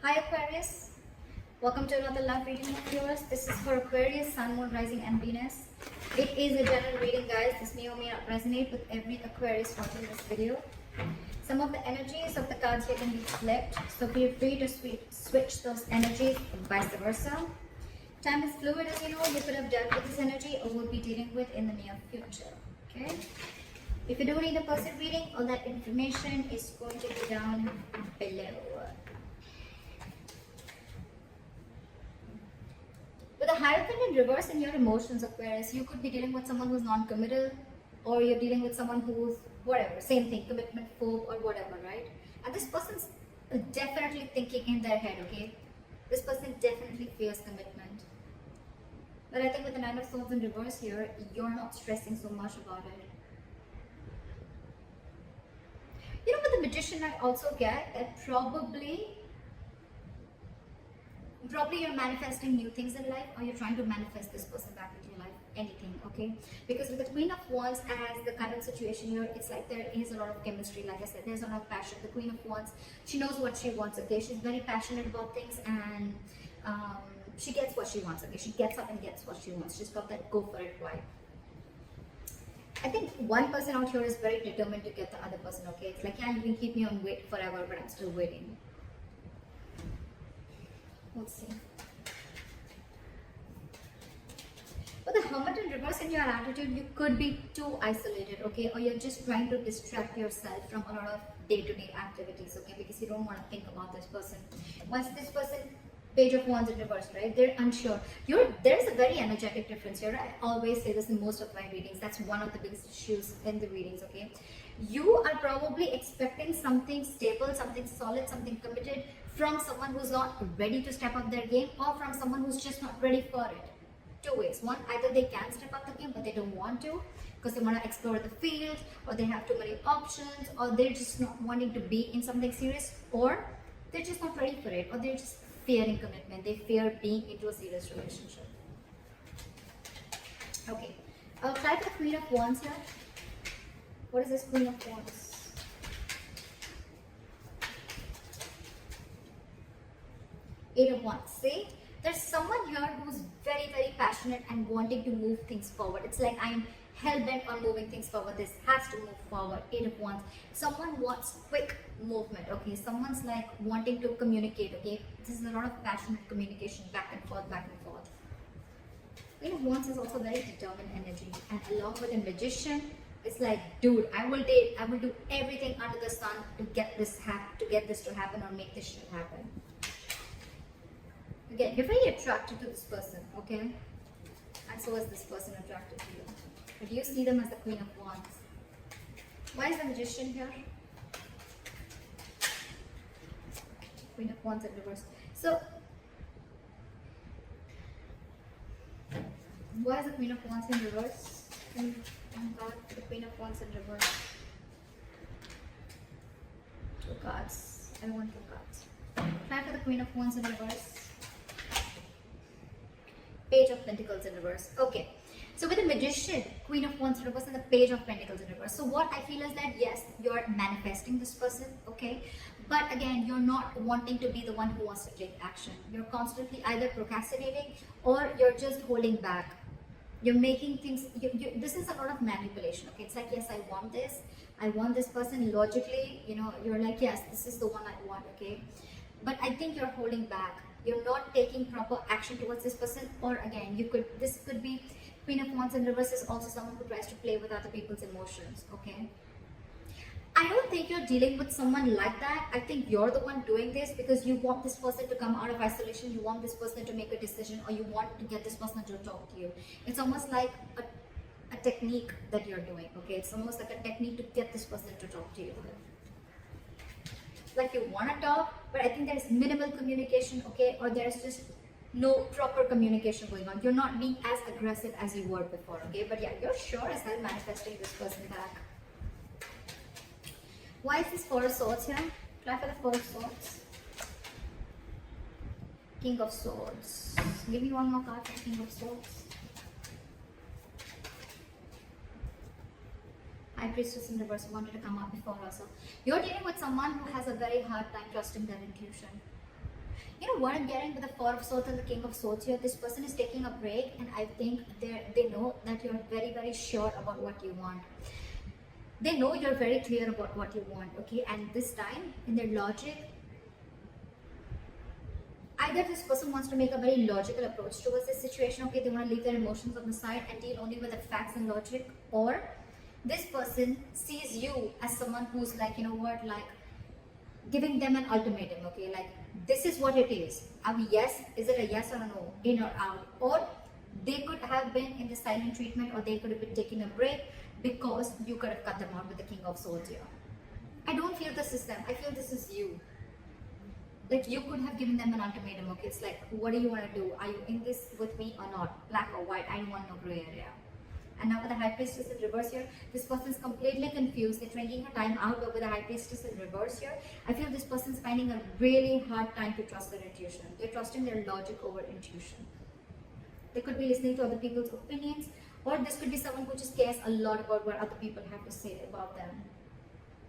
Hi Aquarius, welcome to another love reading of yours. This is for Aquarius, Sun, Moon, Rising and Venus. It is a general reading, guys. This may or may not resonate with every Aquarius watching this video. Some of the energies of the cards here can be flipped, so feel free to switch those energies and vice versa. Time is fluid, as you know. You could have dealt with this energy or will be dealing with in the near future. Okay? If you do need a person reading, all that information is going to be down below. With the Hierophant in reverse in your emotions, Aquarius, you could be dealing with someone who's non-committal, or you're dealing with someone who's whatever, same thing, commitment phobe or whatever, right? And this person's definitely thinking in their head, okay? This person definitely fears commitment. But I think with the Nine of Swords in reverse here, you're not stressing so much about it. You know, with the Magician, I also get that probably you're manifesting new things in life, or you're trying to manifest this person back into your life, anything, okay? Because with the Queen of Wands as the current situation here, it's like there is a lot of chemistry. Like I said, there's a lot of passion. The Queen of Wands, she knows what she wants, okay? She's very passionate about things, and she gets what she wants, okay? She gets up and gets what she wants. She's got that go for it vibe. I think one person out here is very determined to get the other person, okay? It's like, yeah, you can keep me on wait forever, but I'm still waiting. Let's see. With the Hermit in reverse in your attitude, you could be too isolated, okay? Or you're just trying to distract yourself from a lot of day-to-day activities, okay? Because you don't want to think about this person. Once this person, Page of Wands in reverse, right? They're unsure. There's a very energetic difference here. I always say this in most of my readings. That's one of the biggest issues in the readings, okay? You are probably expecting something stable, something solid, something committed from someone who's not ready to step up their game, or from someone who's just not ready for it. Two ways. One, either they can step up the game, but they don't want to because they want to explore the field, or they have too many options, or they're just not wanting to be in something serious, or they're just not ready for it, or they're just fearing commitment. They fear being into a serious relationship. Okay, I'll try for the Queen of Wands here. What is this Queen of Wands? Eight of Wands. See, there's someone here who's very, very passionate and wanting to move things forward. It's like, I'm hell-bent on moving things forward. This has to move forward. Eight of Wands. Someone wants quick movement, okay? Someone's like wanting to communicate, okay? This is a lot of passionate communication, back and forth, back and forth. Queen of Wands is also very determined energy. And along with a Magician, it's like, dude, I will do everything under the sun to get this to happen, or make this shit happen. Again, you're very attracted to this person, okay? And so is this person attracted to you. But you see them as the Queen of Wands. Why is the Magician here? Queen of Wands in reverse. So, why is the Queen of Wands in reverse? Oh God, the Queen of Wands in reverse. Two cards. I want two cards. Try for the Queen of Wands in reverse. Page of Pentacles in reverse. Okay. So with the Magician, Queen of Wands in reverse, and the Page of Pentacles in reverse. So what I feel is that, yes, you're manifesting this person, okay? But again, you're not wanting to be the one who wants to take action. You're constantly either procrastinating, or you're just holding back. You're making things, this is a lot of manipulation, okay? It's like, yes, I want this person. Logically, you know, you're like, yes, this is the one I want, okay? But I think you're holding back. You're not taking proper action towards this person. Or again, this could be Queen of Wands in reverse is also someone who tries to play with other people's emotions, okay? I don't think you're dealing with someone like that. I think you're the one doing this because you want this person to come out of isolation. You want this person to make a decision, or you want to get this person to talk to you. It's almost like a technique that you're doing, okay? It's almost like a technique to get this person to talk to you. Like, you want to talk, but I think there's minimal communication, okay? Or there's just no proper communication going on. You're not being as aggressive as you were before, okay? But yeah, you're sure as hell manifesting this person back. Why is this Four of Swords here? Try for the Four of Swords. King of Swords. Give me one more card for King of Swords. High Priestess in reverse wanted to come up before also. You're dealing with someone who has a very hard time trusting their intuition. You know what I'm getting with the Four of Swords and the King of Swords here? This person is taking a break, and I think they know that you're very, very sure about what you want. They know you're very clear about what you want, okay? And this time, in their logic, either this person wants to make a very logical approach towards this situation, okay? They want to leave their emotions on the side and deal only with the facts and logic, or this person sees you as someone who's like, you know what, like giving them an ultimatum, okay? Like, this is what it is. Yes, is it a yes or a no, in or out? Or they could have been in the silent treatment, or they could have been taking a break because you could have cut them out with the King of Swords here. I don't feel this is them. I feel this is you. Like, you could have given them an ultimatum, okay? It's like, what do you want to do? Are you in this with me or not? Black or white? I don't want no gray area. And now with the High Priestess in reverse here, this person is completely confused. They're drinking her time out, but with the High Priestess in reverse here, I feel this person is finding a really hard time to trust their intuition. They're trusting their logic over intuition. They could be listening to other people's opinions, or this could be someone who just cares a lot about what other people have to say about them.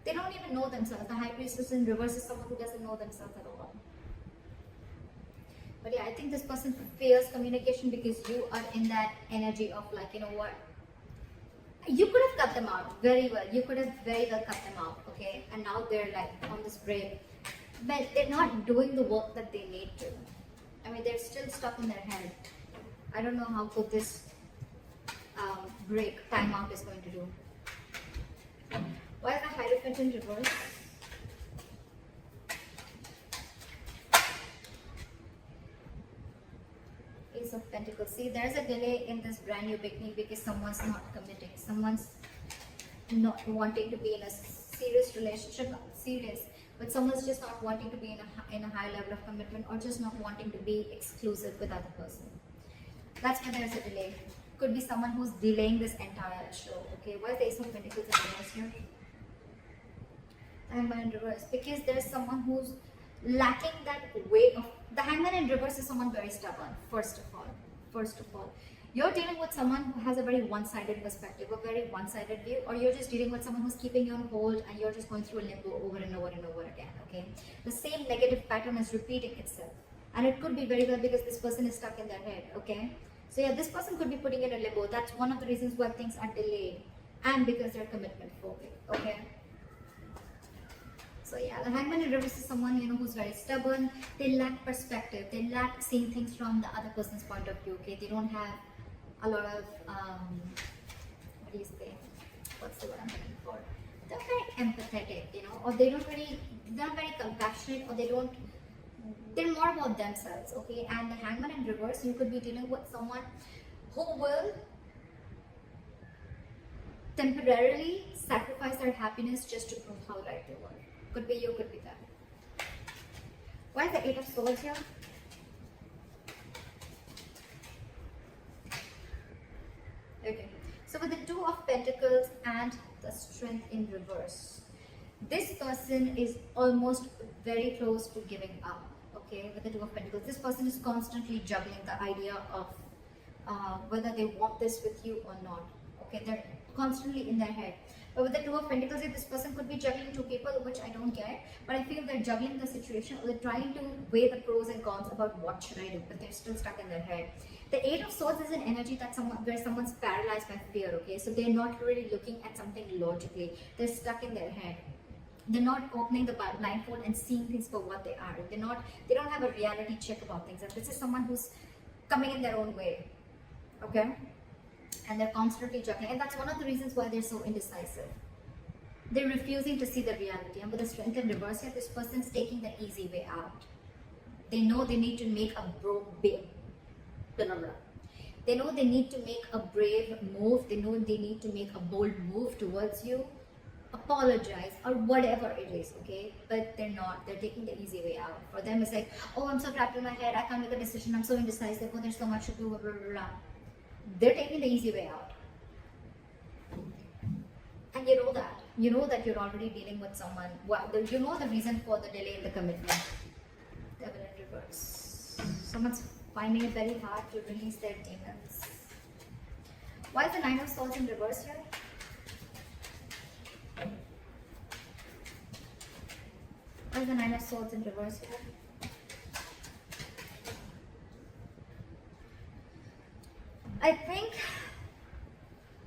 They don't even know themselves. The High Priestess in reverse is someone who doesn't know themselves at all. But yeah, I think this person fears communication because you are in that energy of like, you know what? You could have cut them out very well. You could have very well cut them out, okay? And now they're like on this break. But they're not doing the work that they need to. I mean, they're still stuck in their head. I don't know how good this break, timeout is going to do. Why is the Hierophant in reverse? Ace of Pentacles. See, there's a delay in this brand new beginning because someone's not committing. Someone's not wanting to be in a serious relationship, not serious, but someone's just not wanting to be in a high level of commitment, or just not wanting to be exclusive with other person. That's why there's a delay. Could be someone who's delaying this entire show. Okay, why is the Ace of Pentacles in reverse here? Hangman in reverse, because there's someone who's lacking that way of. The Hangman in reverse is someone very stubborn. First of all, you're dealing with someone who has a very one-sided perspective, a very one-sided view, or you're just dealing with someone who's keeping you on hold and you're just going through a limbo over and over and over again. Okay, the same negative pattern is repeating itself, and it could be very well because this person is stuck in their head. Okay, so yeah, this person could be putting in a limbo. That's one of the reasons why things are delayed, and because they're commitment phobic. Okay. So yeah, the Hangman in reverse is someone, you know, who's very stubborn. They lack perspective. They lack seeing things from the other person's point of view. Okay, they don't have a lot of what do you say? What's the word I'm looking for? They're very empathetic, you know, or they're not very compassionate, or they're more about themselves. Okay, and the Hangman in reverse, you could be dealing with someone who will temporarily sacrifice their happiness just to prove how right they were. Could be you, could be them. Why is the Eight of Swords here? Okay, so with the Two of Pentacles and the Strength in reverse, this person is almost very close to giving up. Okay, with the Two of Pentacles, this person is constantly juggling the idea of whether they want this with you or not. Okay, they're constantly in their head. But with the Two of Pentacles, this person could be juggling two people, which I don't get. But I feel they're juggling the situation, or they're trying to weigh the pros and cons about what should I do, but they're still stuck in their head. The Eight of Swords is an energy that where someone's paralyzed by fear. Okay, so they're not really looking at something logically. They're stuck in their head. They're not opening the blindfold and seeing things for what they are. They don't have a reality check about things. And this is someone who's coming in their own way. Okay. And they're constantly juggling, and that's one of the reasons why they're so indecisive. They're refusing to see the reality, and with the Strength in reverse here, this person's taking the easy way out. They know they need to make They know they need to make a brave move. They know they need to make a bold move towards you, apologize, or whatever it is, okay? But they're not. They're taking the easy way out. For them, it's like, oh, I'm so trapped in my head. I can't make a decision. I'm so indecisive. Oh, there's so much to do. Blah, blah, blah. They're taking the easy way out. And you know that. You know that you're already dealing with someone. Well, you know the reason for the delay in the commitment. Devil in reverse. Someone's finding it very hard to release their demons. Why is the Nine of Swords in reverse here? Why is the Nine of Swords in reverse here? I think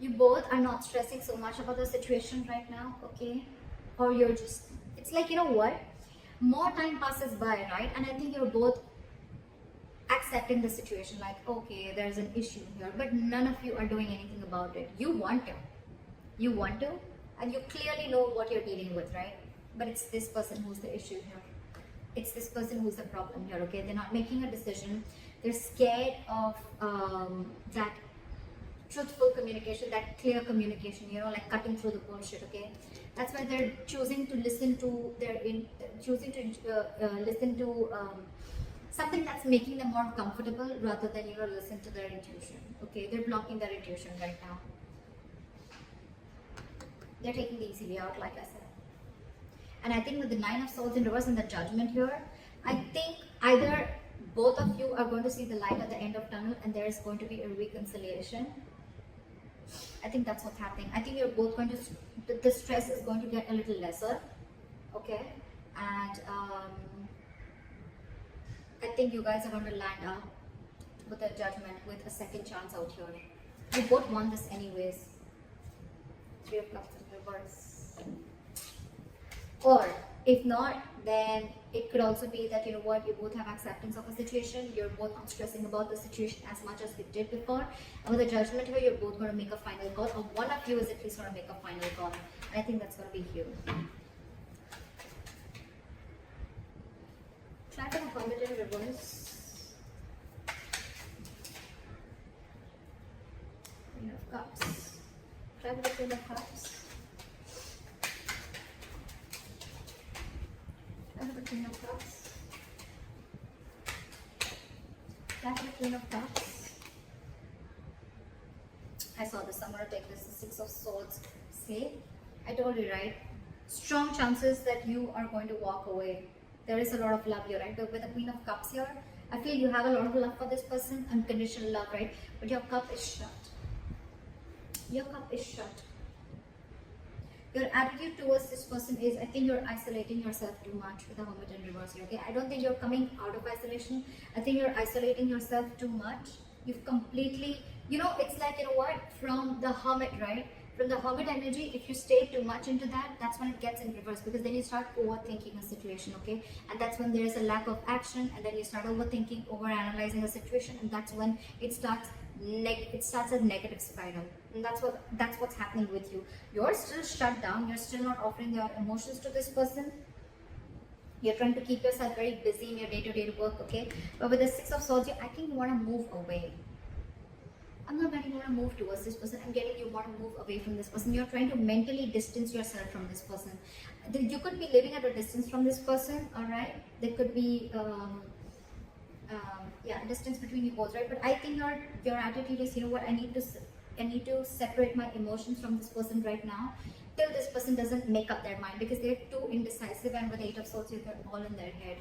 you both are not stressing so much about the situation right now, okay? Or you're just, it's like, you know what? More time passes by, right? And I think you're both accepting the situation like, okay, there's an issue here, but none of you are doing anything about it. You want to. You want to, and you clearly know what you're dealing with, right? But it's this person who's the issue here. It's this person who's the problem here, okay? They're not making a decision. They're scared of that truthful communication, that clear communication, you know, like cutting through the bullshit, okay? That's why they're choosing to listen to listen to something that's making them more comfortable rather than, you know, listen to their intuition, okay? They're blocking their intuition right now. They're taking the easy way out, like I said. And I think with the Nine of Swords in reverse and the Judgment here, I think either both of you are going to see the light at the end of tunnel and there is going to be a reconciliation. I think that's what's happening. I think you're both going to, the stress is going to get a little lesser, okay? And I think you guys are going to land up with a Judgment, with a second chance out here. You both want this anyways. Three of Cups in reverse. Or if not, then it could also be that, you know what, you both have acceptance of a situation. You're both not stressing about the situation as much as you did before. And with the Judgment here, you're both going to make a final call, or one of you is at least going to make a final call. And I think that's going to be you. Try to have it in reverse. Queen of Cups. Try with the Queen of Cups. Try with the Queen of Cups. Try with the Queen of Cups. I saw this. I'm going to take this. The Six of Swords. See? I told you, right? Strong chances that you are going to walk away. There is a lot of love here, right? But with the Queen of Cups here, I feel you have a lot of love for this person. Unconditional love, right? But your cup is shut. Your cup is shut. Your attitude towards this person is, I think you're isolating yourself too much with the Hermit in reverse here, okay? I don't think you're coming out of isolation. I think you're isolating yourself too much. You've completely, you know, it's like, you know what, from the Hermit, right? From the Hermit energy, if you stay too much into that, that's when it gets in reverse, because then you start overthinking a situation, okay? And that's when there is a lack of action, and then you start overthinking, overanalyzing a situation, and that's when it starts a negative spiral. And that's what's happening with you. You're still shut down. You're still not offering your emotions to this person. You're trying to keep yourself very busy in your day-to-day work, okay? But with the Six of Swords, I think you want to move away. I'm not getting you want to move towards this person. I'm getting you want to move away from this person. You're trying to mentally distance yourself from this person. You could be living at a distance from this person, all right? There could be distance between you both, right? But I think your attitude is, you know what, I need to separate my emotions from this person right now till this person doesn't make up their mind, because they're too indecisive, and with the Eight of Swords, they're all in their head.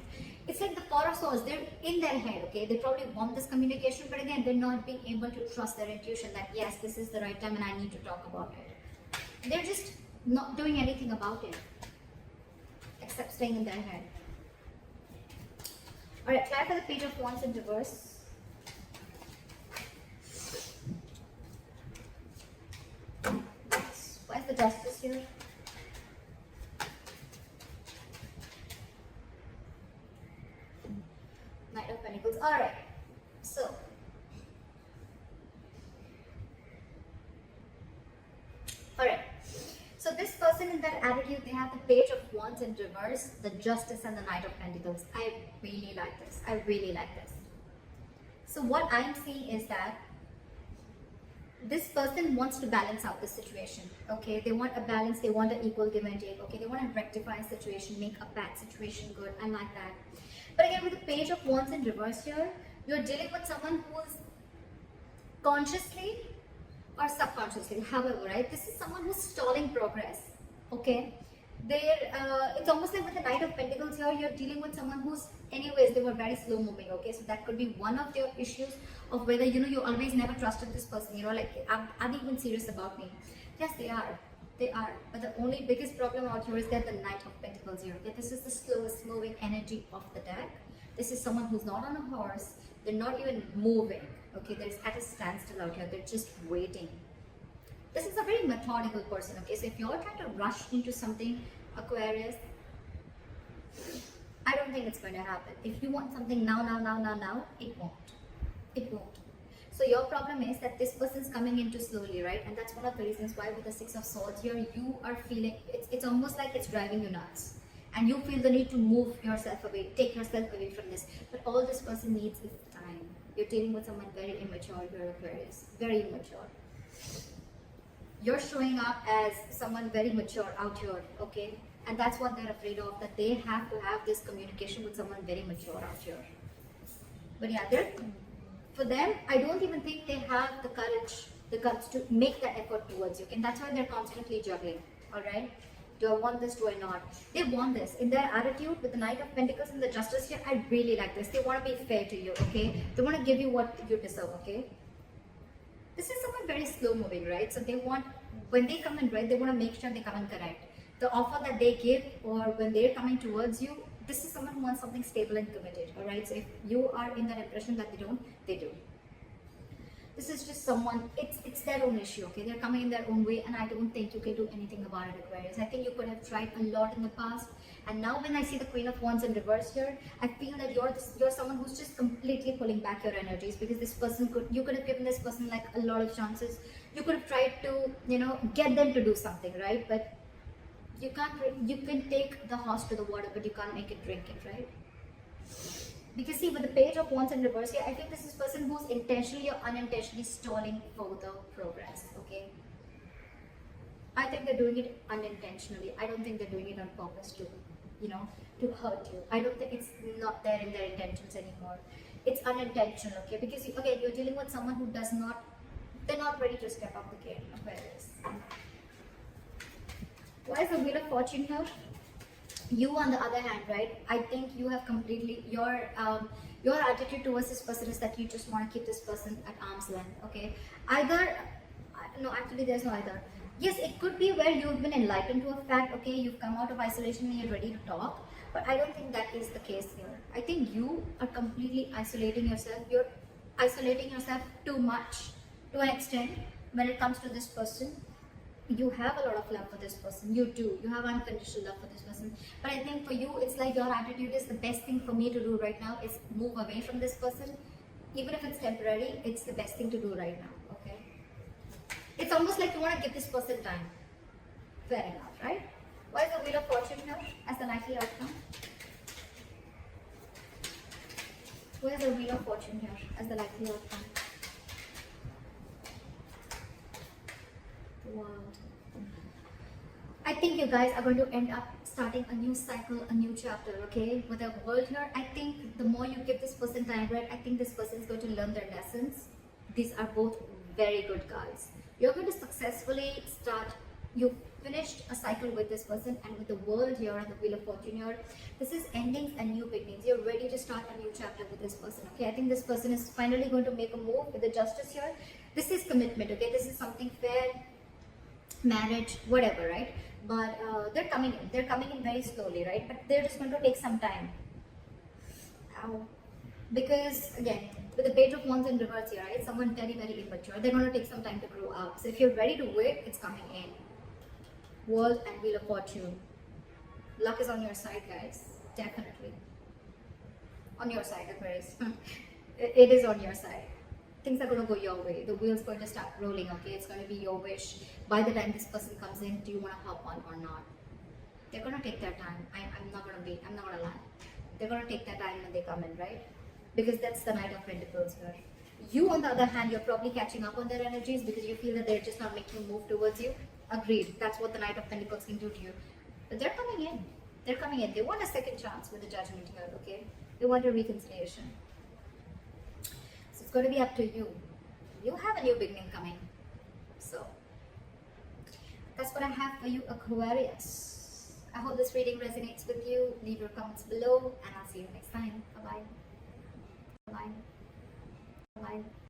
It's like the Four of Swords, they're in their head, okay? They probably want this communication, but again, they're not being able to trust their intuition that yes, this is the right time and I need to talk about it. They're just not doing anything about it except staying in their head. Alright, try for the Page of Wands in reverse. Why is the Justice here? Knight of Pentacles. Alright, so this person in that attitude, they have the Page of Wands in reverse, the Justice, and the Knight of Pentacles. I really like this. I really like this. So what I'm seeing is that this person wants to balance out the situation, okay? They want a balance, they want an equal give and take, okay? They want to rectify a situation, make a bad situation good. I like that. But again, with the Page of Wands in reverse here, you're dealing with someone who is consciously or subconsciously, however, right? This is someone who's stalling progress, okay? It's almost like with the Knight of Pentacles here, you're dealing with someone who's, anyways, they were very slow moving, okay? So that could be one of their issues of whether, you know, you always never trusted this person, you know, like, are they even serious about me? Yes, they are. They are. But the only biggest problem out here is that the Knight of Pentacles here, okay? This is the slowest moving energy of the deck. This is someone who's not on a horse. They're not even moving. Okay, they're at a standstill out here. They're just waiting. This is a very methodical person. Okay, so if you're trying to rush into something, Aquarius, I don't think it's going to happen. If you want something now, it won't. It won't. So your problem is that this person's coming into slowly, right? And that's one of the reasons why with the Six of Swords here, you are feeling, it's almost like it's driving you nuts. And you feel the need to move yourself away, take yourself away from this. But all this person needs is time. You're dealing with someone very immature here, Aquarius. Very immature. You're showing up as someone very mature out here, okay? And that's what they're afraid of, that they have to have this communication with someone very mature out here. But yeah, for them, I don't even think they have the guts to make that effort towards you. And that's why they're constantly juggling, all right? Do I want this? Do I not? They want this. In their attitude with the Knight of Pentacles and the Justice here, I really like this. They want to be fair to you, okay? They want to give you what you deserve, okay? This is someone very slow moving, right? So they want, when they come in, right, they want to make sure they come in correct. The offer that they give, or when they're coming towards you, this is someone who wants something stable and committed, all right? So if you are in that impression that they don't, they do. This is just someone, it's their own issue, okay? They're coming in their own way, and I don't think you can do anything about it, Aquarius. I think you could have tried a lot in the past, and now when I see the Queen of Wands in reverse here, I feel that you're someone who's just completely pulling back your energies, because this person you could have given this person like a lot of chances. You could have tried to, get them to do something, right? But you can take the horse to the water, but you can't make it drink it, right? Because see, with the Page of Wands in reverse here, I think this is a person who's intentionally or unintentionally stalling further progress, okay? I think they're doing it unintentionally. I don't think they're doing it on purpose to hurt you. I don't think it's not there in their intentions anymore. It's unintentional, okay? Because, again, you're dealing with someone who they're not ready to step up the game, Aquarius. Why is the Wheel of Fortune here? You, on the other hand, right, I think you have completely, your attitude towards this person is that you just want to keep this person at arm's length, okay? No, actually there's no either. Yes, it could be where you've been enlightened to a fact, okay, you've come out of isolation and you're ready to talk, but I don't think that is the case here. I think you are completely isolating yourself. You're isolating yourself too much, to an extent, when it comes to this person. You have a lot of love for this person. You do. You have unconditional love for this person. But I think for you, it's like your attitude is the best thing for me to do right now is move away from this person. Even if it's temporary, it's the best thing to do right now, okay? It's almost like you want to give this person time. Fair enough, right? Why is the Wheel of Fortune here as the likely outcome? Where is the Wheel of Fortune here as the likely outcome? Wow. I think you guys are going to end up starting a new cycle, a new chapter, okay? With the World here, I think the more you give this person time, right, I think this person is going to learn their lessons. These are both very good cards. You're going to successfully you finished a cycle with this person, and with the World here and the Wheel of Fortune here, this is endings and new beginnings. You're ready to start a new chapter with this person, okay? I think this person is finally going to make a move with the Justice here. This is commitment, okay? This is something fair, marriage, whatever, right? But they're coming in very slowly, right? But they're just going to take some time. Because again, with the Page of Wands in reverse here, right? Someone very, very immature. They're going to take some time to grow up. So if you're ready to wait, it's coming in. World and Wheel of Fortune. Luck is on your side, guys. Definitely. On your side, Aquarius. It is on your side. Things are going to go your way. The wheel's going to start rolling, okay? It's going to be your wish. By the time this person comes in, do you want to hop on or not? They're going to take their time. I'm not going to lie. They're going to take their time when they come in, right? Because that's the Knight of Pentacles here. You, on the other hand, you're probably catching up on their energies because you feel that they're just not making a move towards you. Agreed. That's what the Knight of Pentacles can do to you. But they're coming in. They're coming in. They want a second chance with the Judgment here, okay? They want a reconciliation. So it's going to be up to you. You have a new beginning coming. So that's what I have for you, Aquarius. I hope this reading resonates with you. Leave your comments below, and I'll see you next time. Bye-bye. Bye-bye. Bye-bye.